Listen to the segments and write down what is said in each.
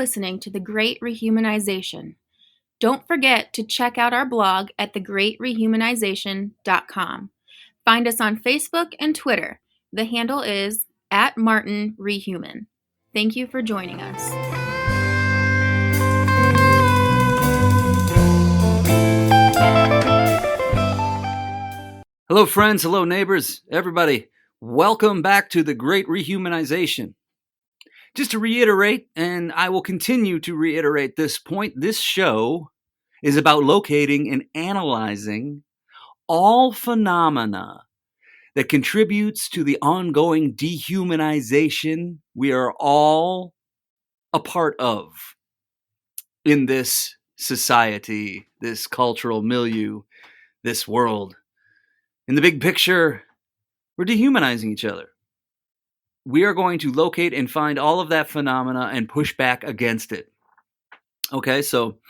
listening to The Great Rehumanization. Don't forget to check out our blog at thegreatrehumanization.com. Find us on Facebook and Twitter. The handle is @MartinRehuman. Thank you for joining us. Hello, friends. Hello, neighbors. Everybody, welcome back to The Great Rehumanization. Just to reiterate, and I will continue to reiterate this point, this show is about locating and analyzing all phenomena that contributes to the ongoing dehumanization we are all a part of in this society, this cultural milieu, this world. In the big picture, we're dehumanizing each other. We are going to locate and find all of that phenomena and push back against it. Okay, so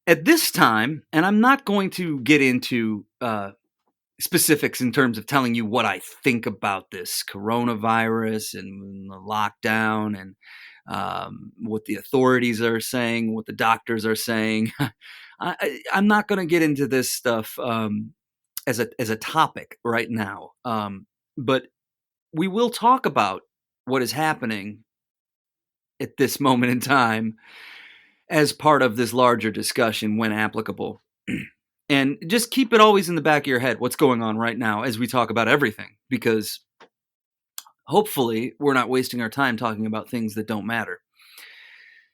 at this time, and I'm not going to get into specifics in terms of telling you what I think about this coronavirus and the lockdown and what the authorities are saying, what the doctors are saying. I'm not going to get into this stuff as a topic right now, but we will talk about what is happening at this moment in time as part of this larger discussion when applicable. And just keep it always in the back of your head what's going on right now as we talk about everything, because hopefully we're not wasting our time talking about things that don't matter.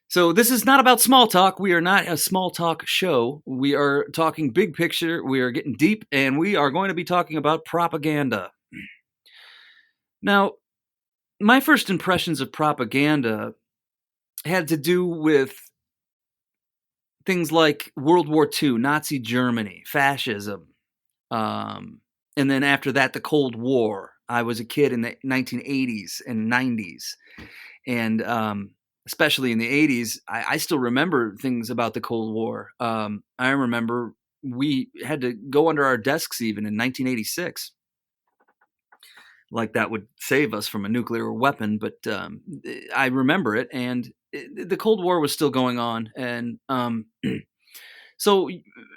So this is not about small talk. We are not a small talk show. We are talking big picture. We are getting deep, and we are going to be talking about propaganda. Now, my first impressions of propaganda had to do with things like World War II, Nazi Germany, fascism, and then after that, the Cold War. I was a kid in the 1980s and 90s, and especially in the 80s, I still remember things about the Cold War. I remember we had to go under our desks even in 1986. Like that would save us from a nuclear weapon, but I remember it, and the Cold War was still going on, and so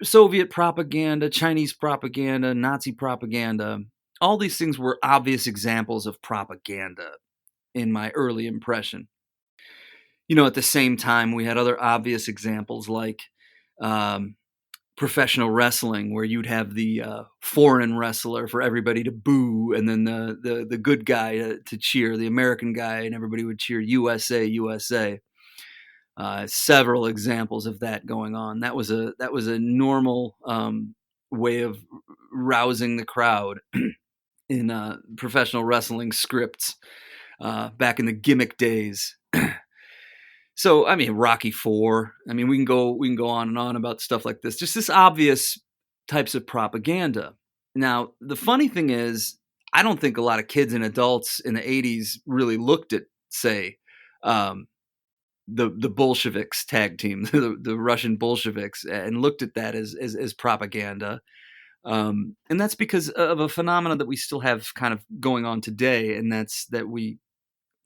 Soviet propaganda, Chinese propaganda, Nazi propaganda, all these things were obvious examples of propaganda in my early impression. You know, at the same time, we had other obvious examples like professional wrestling, where you'd have the foreign wrestler for everybody to boo, and then the good guy to cheer, the American guy, and everybody would cheer USA, USA. Several examples of that going on. That was a normal way of rousing the crowd in professional wrestling scripts back in the gimmick days. So, I mean, Rocky IV. I mean, we can go on and on about stuff like this. Just this obvious types of propaganda. Now, the funny thing is, I don't think a lot of kids and adults in the 80s really looked at, say, the Bolsheviks tag team, the Russian Bolsheviks, and looked at that as propaganda. And that's because of a phenomenon that we still have kind of going on today, and that's that we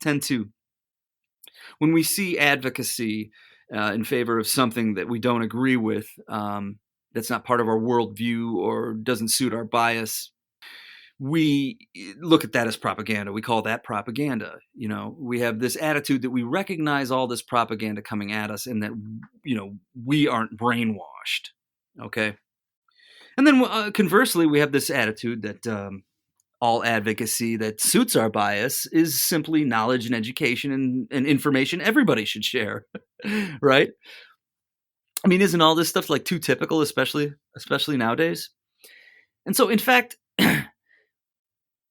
tend to, when we see advocacy in favor of something that we don't agree with, that's not part of our worldview or doesn't suit our bias, we look at that as propaganda. We call that propaganda. You know, we have this attitude that we recognize all this propaganda coming at us, and that, you know, we aren't brainwashed. Okay. And then conversely, we have this attitude that all advocacy that suits our bias is simply knowledge and education and information everybody should share, right? I mean, isn't all this stuff like too typical, especially nowadays? And so, in fact,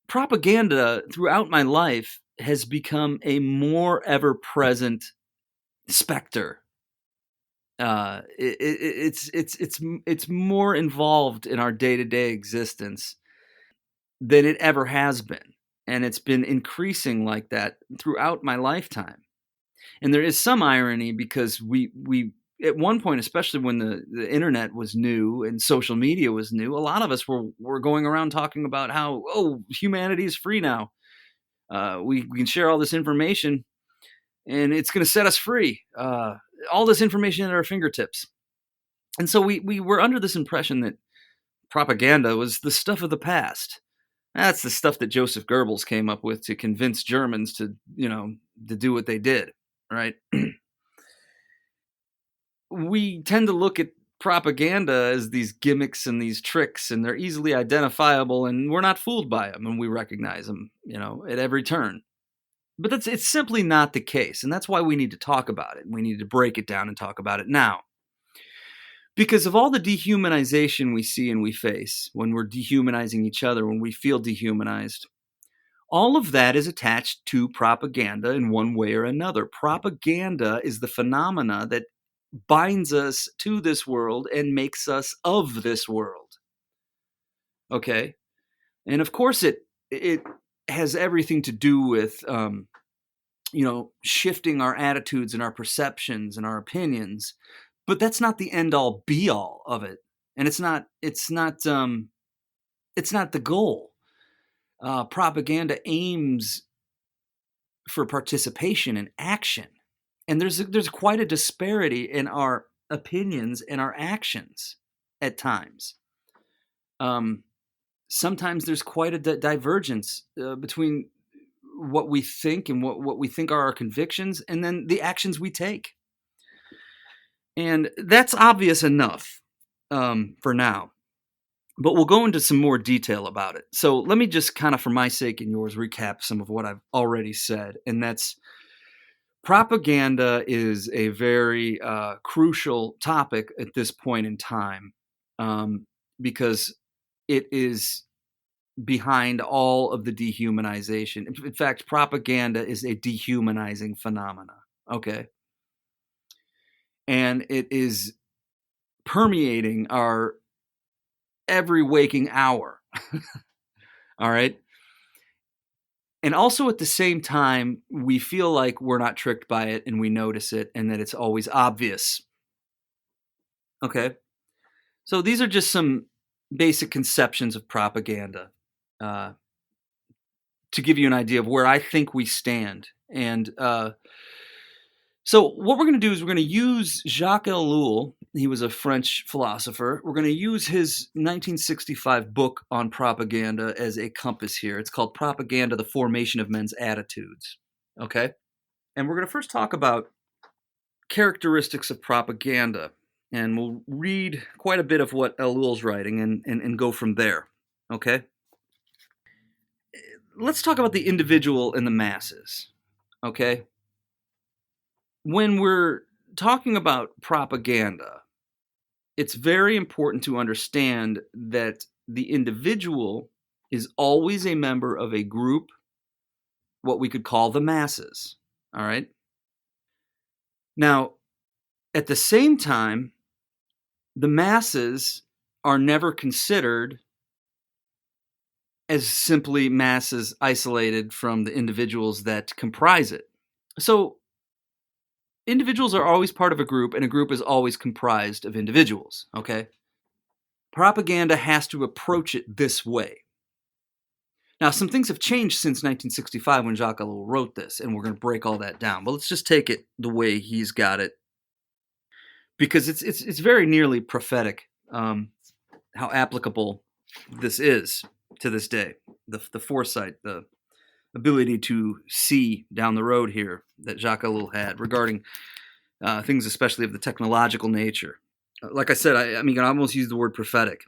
propaganda throughout my life has become a more ever-present specter. It's more involved in our day-to-day existence than it ever has been. And it's been increasing like that throughout my lifetime. And there is some irony, because we at one point, especially when the internet was new and social media was new, a lot of us were going around talking about how, humanity is free now. We can share all this information. and it's going to set us free. All this information at our fingertips. And so we were under this impression that propaganda was the stuff of the past. That's the stuff that Joseph Goebbels came up with to convince Germans to do what they did, right? We tend to look at propaganda as these gimmicks and these tricks, and they're easily identifiable, and we're not fooled by them, and we recognize them, at every turn. But it's simply not the case, and that's why we need to talk about it. We need to break it down and talk about it now. Because of all the dehumanization we see and we face when we're dehumanizing each other, when we feel dehumanized, all of that is attached to propaganda in one way or another. Propaganda is the phenomena that binds us to this world and makes us of this world. Okay? And of course it has everything to do with shifting our attitudes and our perceptions and our opinions, but that's not the end all be all of it. And it's not the goal. Propaganda aims for participation and action. And there's quite a disparity in our opinions and our actions at times. Sometimes there's quite a divergence between what we think and what we think are our convictions, and then the actions we take. And that's obvious enough for now. But we'll go into some more detail about it. So let me just kind of, for my sake and yours, recap some of what I've already said. And that's propaganda is a very crucial topic at this point in time because it is behind all of the dehumanization. In fact, propaganda is a dehumanizing phenomena, okay? And it is permeating our every waking hour, all right? And also at the same time, we feel like we're not tricked by it and we notice it and that it's always obvious, okay? So these are just some basic conceptions of propaganda to give you an idea of where I think we stand. And so what we're going to do is we're going to use Jacques Ellul. He was a French philosopher. We're going to use his 1965 book on propaganda as a compass here. It's called Propaganda, the Formation of Men's Attitudes. Okay? And we're going to first talk about characteristics of propaganda. And we'll read quite a bit of what Ellul's writing and go from there. Okay? Let's talk about the individual and the masses. Okay? When we're talking about propaganda, it's very important to understand that the individual is always a member of a group, what we could call the masses. All right? Now, at the same time, the masses are never considered as simply masses isolated from the individuals that comprise it. So, individuals are always part of a group, and a group is always comprised of individuals, okay? Propaganda has to approach it this way. Now, some things have changed since 1965 when Jacques Ellul wrote this, and we're going to break all that down. But let's just take it the way he's got it, because it's very nearly prophetic how applicable this is to this day. The foresight, the ability to see down the road here that Jacques Ellul had regarding things, especially of the technological nature. Like I said, I mean, I almost use the word prophetic.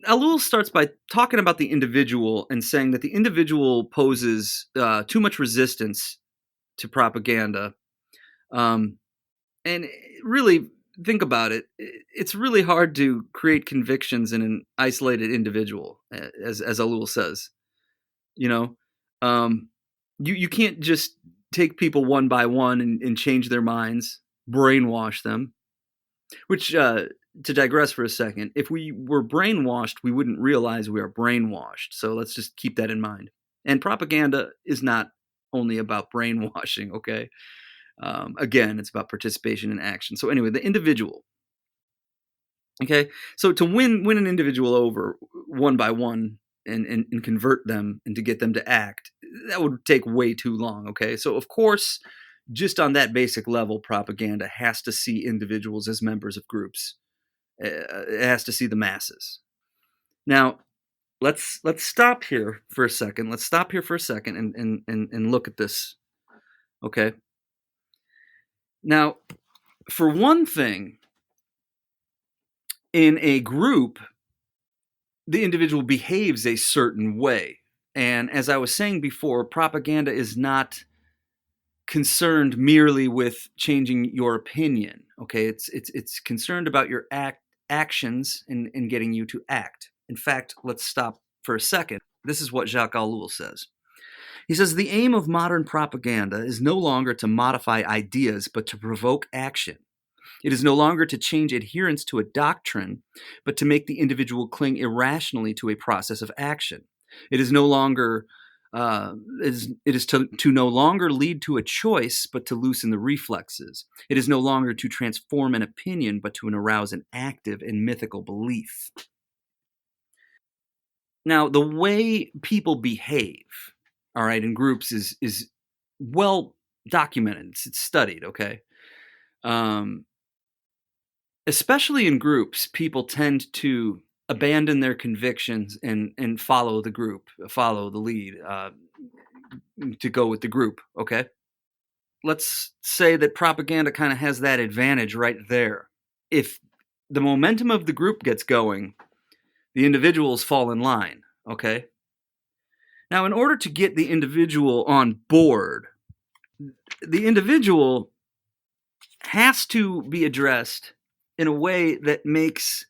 Ellul starts by talking about the individual and saying that the individual poses too much resistance to propaganda. And really, think about it. It's really hard to create convictions in an isolated individual, as Ellul says. You can't just take people one by one and change their minds, brainwash them. Which, to digress for a second, if we were brainwashed, we wouldn't realize we are brainwashed. So let's just keep that in mind. And propaganda is not only about brainwashing, okay? Again, it's about participation in action. So anyway, the individual. Okay, so to win an individual over one by one, and convert them and to get them to act, that would take way too long, okay? So, of course, just on that basic level, propaganda has to see individuals as members of groups. It has to see the masses. Now, let's stop here for a second. Let's stop here for a second and look at this, okay? Now, for one thing, in a group, the individual behaves a certain way. And as I was saying before, propaganda is not concerned merely with changing your opinion. Okay, it's concerned about your actions and getting you to act. In fact, let's stop for a second. This is what Jacques Ellul says. He says the aim of modern propaganda is no longer to modify ideas, but to provoke action. It is no longer to change adherence to a doctrine, but to make the individual cling irrationally to a process of action. It is no longer it is to no longer lead to a choice, but to loosen the reflexes. It is no longer to transform an opinion, but to arouse an active and mythical belief. Now, the way people behave, all right, in groups is well documented. It's studied, okay? Especially in groups, people tend to abandon their convictions and follow the group, follow the lead, to go with the group, okay? Let's say that propaganda kind of has that advantage right there. If the momentum of the group gets going, the individuals fall in line, okay? Now, in order to get the individual on board, the individual has to be addressed in a way that makes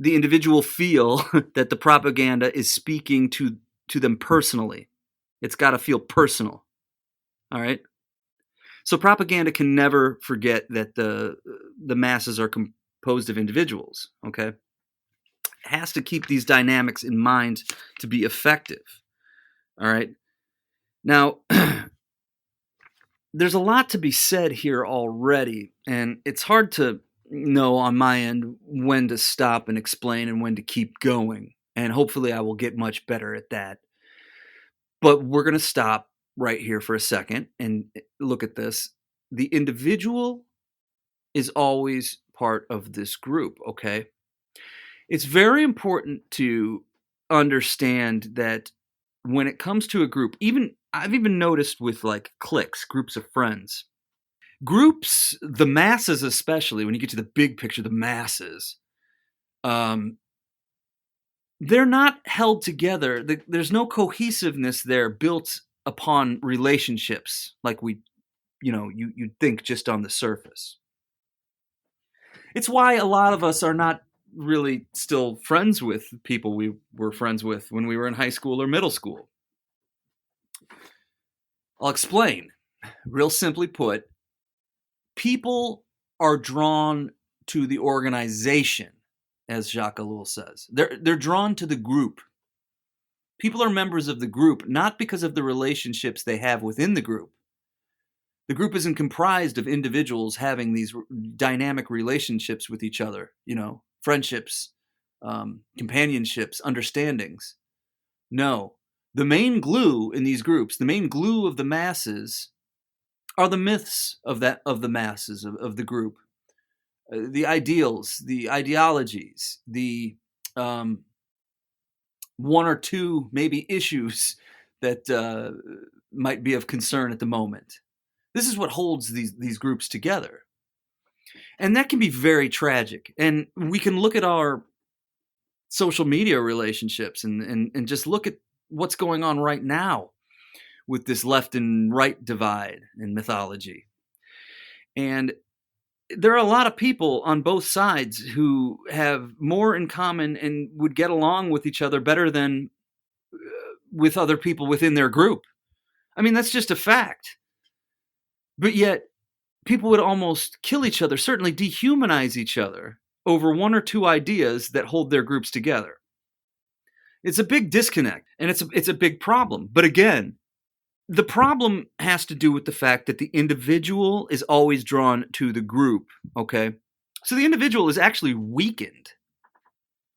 the individual feel that the propaganda is speaking to them personally. It's got to feel personal. All right? So propaganda can never forget that the masses are composed of individuals, okay? It has to keep these dynamics in mind to be effective. All right? Now, there's a lot to be said here already, and it's hard to know on my end when to stop and explain and when to keep going. And hopefully I will get much better at that. But we're going to stop right here for a second and look at this. The individual is always part of this group, okay? It's very important to understand that when it comes to a group, I've even noticed with like cliques, groups of friends, groups, the masses especially, when you get to the big picture, the masses, they're not held together. There's no cohesiveness there built upon relationships like you'd think just on the surface. It's why a lot of us are not really still friends with people we were friends with when we were in high school or middle school. I'll explain. Real simply put, people are drawn to the organization, as Jacques Ellul says. They're drawn to the group. People are members of the group not because of the relationships they have within the group. The group isn't comprised of individuals having these dynamic relationships with each other, friendships, companionships, understandings. No. The main glue in these groups, the main glue of the masses, are the myths of the masses of the group, the ideals, the ideologies, the one or two maybe issues that might be of concern at the moment. This is what holds these groups together, and that can be very tragic. And we can look at our social media relationships and just look at what's going on right now with this left and right divide in mythology. And there are a lot of people on both sides who have more in common and would get along with each other better than with other people within their group. I mean, that's just a fact. But yet, people would almost kill each other, certainly dehumanize each other over one or two ideas that hold their groups together. It's a big disconnect, and it's a big problem. But again, the problem has to do with the fact that the individual is always drawn to the group, okay? So the individual is actually weakened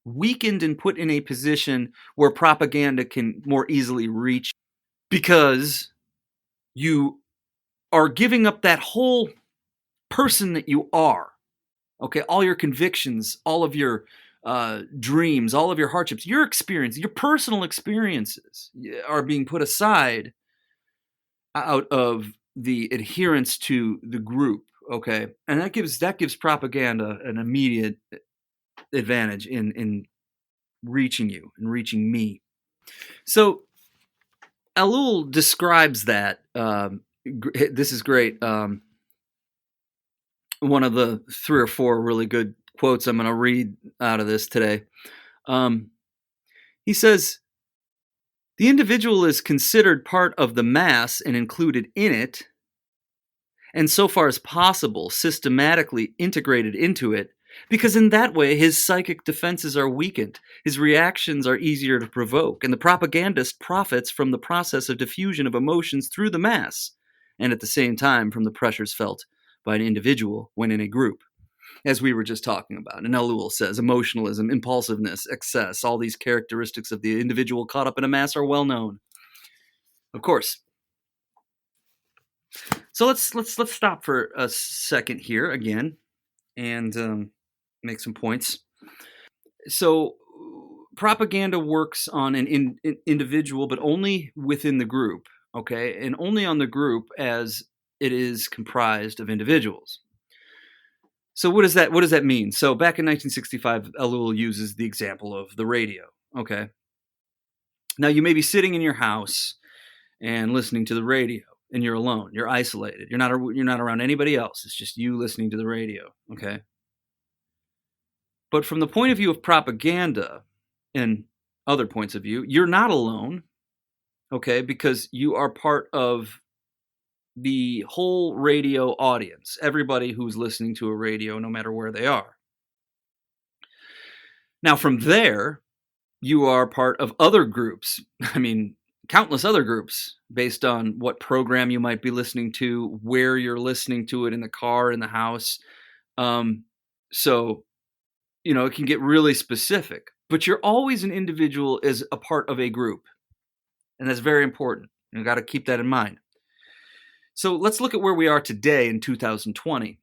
weakened and put in a position where propaganda can more easily reach, because you are giving up that whole person that you are. Okay, all your convictions, all of your dreams, all of your hardships, your experience, your personal experiences are being put aside out of the adherence to the group. Okay, and that gives propaganda an immediate advantage in reaching you and reaching me. So Ellul describes that. This is great. One of the 3 or 4 really good quotes I'm going to read out of this today. He says, "The individual is considered part of the mass and included in it, and so far as possible, systematically integrated into it, because in that way his psychic defenses are weakened, his reactions are easier to provoke, and the propagandist profits from the process of diffusion of emotions through the mass, and at the same time from the pressures felt by an individual when in a group." As we were just talking about. And Ellul says emotionalism, impulsiveness, excess, all these characteristics of the individual caught up in a mass are well known. Of course. So let's stop for a second here again and make some points. So propaganda works on an individual, but only within the group, okay, and only on the group as it is comprised of individuals. So what does that mean? So back in 1965, Ellul uses the example of the radio. Okay. Now you may be sitting in your house and listening to the radio, and you're alone. You're isolated. You're not around anybody else. It's just you listening to the radio. Okay. But from the point of view of propaganda and other points of view, you're not alone. Okay, because you are part of the whole radio audience. Everybody who's listening to a radio, no matter where they are. Now, from there, you are part of other groups. I mean, countless other groups based on what program you might be listening to, where you're listening to it in the car, in the house. So, it can get really specific, but you're always an individual as a part of a group. And that's very important. You've got to keep that in mind. So let's look at where we are today in 2020.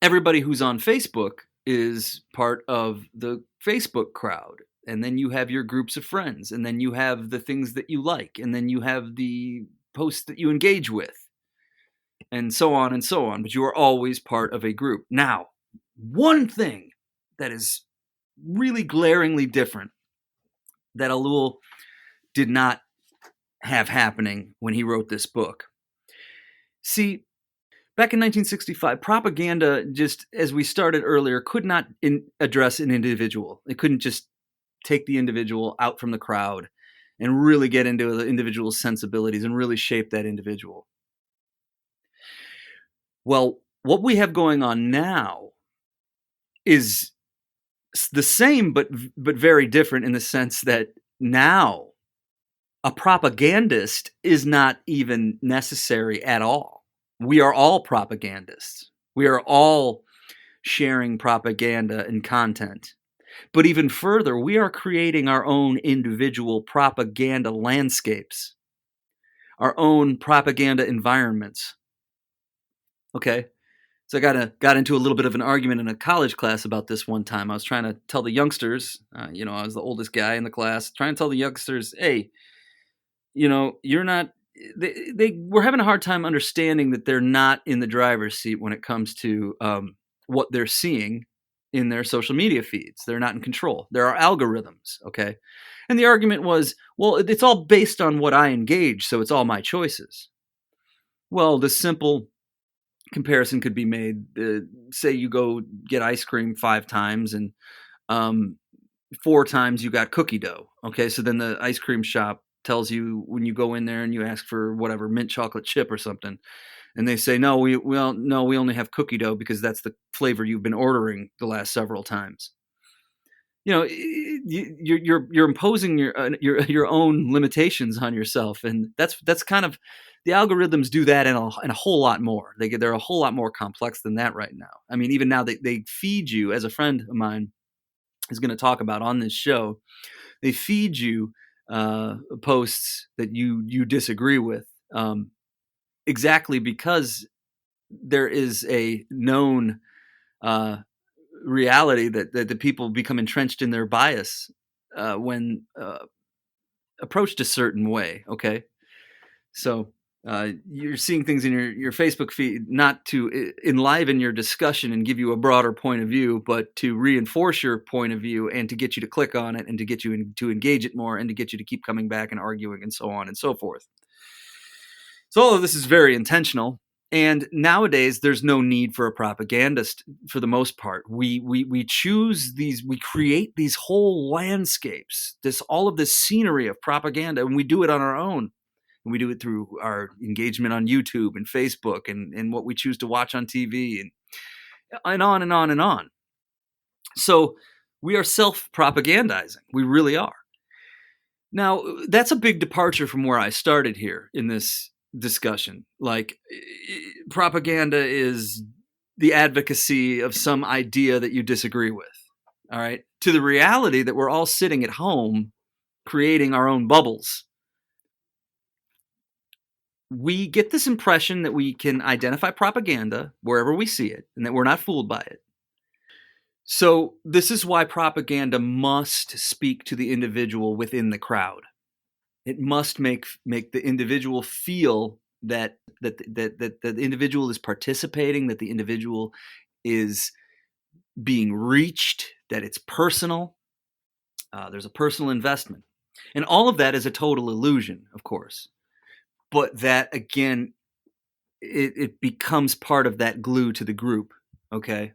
Everybody who's on Facebook is part of the Facebook crowd. And then you have your groups of friends. And then you have the things that you like. And then you have the posts that you engage with. And so on and so on. But you are always part of a group. Now, one thing that is really glaringly different that Ellul did not have happening when he wrote this book. See, back in 1965, propaganda, just as we started earlier, could not address an individual. It couldn't just take the individual out from the crowd and really get into the individual's sensibilities and really shape that individual. Well, what we have going on now is the same, but very different in the sense that now a propagandist is not even necessary at all. We are all propagandists. We are all sharing propaganda and content. But even further, we are creating our own individual propaganda landscapes, our own propaganda environments. Okay? So I got into a little bit of an argument in a college class about this one time. I was trying to tell the youngsters, I was the oldest guy in the class, trying to tell the youngsters, hey, you're not, they were having a hard time understanding that they're not in the driver's seat when it comes to what they're seeing in their social media feeds. They're not in control. There are algorithms, okay? And the argument was, well, it's all based on what I engage, so it's all my choices. Well, the simple comparison could be made. Say you go get ice cream 5 times and 4 times you got cookie dough. Okay, so then the ice cream shop tells you when you go in there and you ask for whatever mint chocolate chip or something, and they say no, we only have cookie dough because that's the flavor you've been ordering the last several times. You're imposing your own limitations on yourself, and that's kind of, the algorithms do that and a whole lot more. They're a whole lot more complex than that right now. I mean, even now they feed you, as a friend of mine is going to talk about on this show. They feed you posts that you disagree with, exactly because there is a known reality that the people become entrenched in their bias when approached a certain way. Okay, so you're seeing things in your Facebook feed not to enliven your discussion and give you a broader point of view, but to reinforce your point of view and to get you to click on it and to get you to engage it more and to get you to keep coming back and arguing and so on and so forth. So all of this is very intentional. And nowadays, there's no need for a propagandist for the most part. We choose these, we create these whole landscapes, all of this scenery of propaganda, and we do it on our own. And we do it through our engagement on YouTube and Facebook and what we choose to watch on TV and on and on and on. So we are self-propagandizing. We really are. Now, that's a big departure from where I started here in this discussion. Like, propaganda is the advocacy of some idea that you disagree with, all right, to the reality that we're all sitting at home creating our own bubbles. We get this impression that we can identify propaganda wherever we see it and that we're not fooled by it. So this is why propaganda must speak to the individual within the crowd. It must make the individual feel that the individual is participating, that the individual is being reached, that it's personal. There's a personal investment. And all of that is a total illusion, of course. But that, again, it becomes part of that glue to the group, okay?